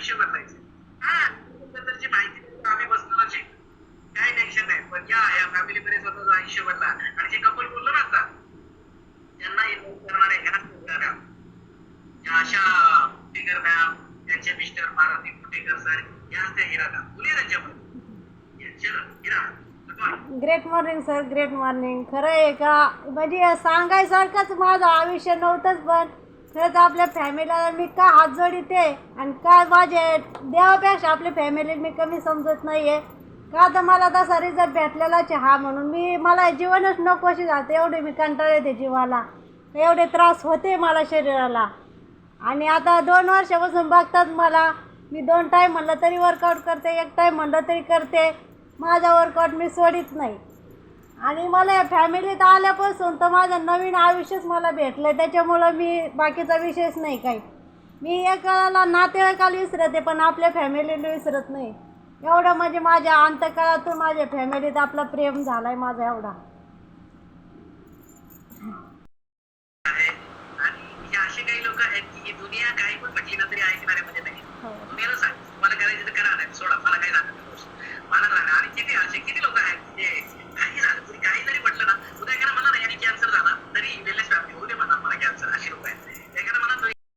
आयुष्य बदलायचं. हा त्याची माहिती आम्ही बसणारच आहे, काय टेन्शन नाही. पण या फॅमिलीमध्ये स्वतःचं आयुष्य बदला. आणि जे कपल बोललो ना आता, त्यांना इन्व्हेस्ट करणारे ह्या अशा कुटेकर मॅम, त्यांचे मिस्टर मारुती कुटेकर सर, या त्या हिराला बोलूया त्यांच्यामध्ये. चलो Hira, good morning. Great morning sir, great morning. खरं आहे का, म्हणजे सांगायसारखंच माझं आयुष्य नव्हतंच, पण खरंच आपल्या फॅमिलीला मी का हात जोडीते आणि काय माझे देवापेक्षा आपली फॅमिली मी कमी समजत नाही आहे का. तर मला तसा रिझल्ट भेटलेलाच आहे हा, म्हणून मला जीवनच नकोशी जाते. एवढे मी कंटाळे येते जीवाला, एवढे त्रास होते मला शरीराला. आणि आता 2 वर्षापासून बघतात मला, मी 2 टाईम म्हणलं तरी वर्कआउट करते, 1 टाईम म्हणलं तरी करते. माझा वर्कआउट मी सोडित नाही. आणि मला या फॅमिलीत आल्यापासून तर माझं नवीन आयुष्यच मला भेटलं आहे. त्याच्यामुळं मी बाकीचा विषयच नाही काही. मी एकाला नातेवाईकाला विसरते, पण आपल्या फॅमिलीला विसरत नाही. एवढं म्हणजे माझ्या अंतकाळातून माझ्या फॅमिलीत आपला प्रेम झाला आहे माझा एवढा.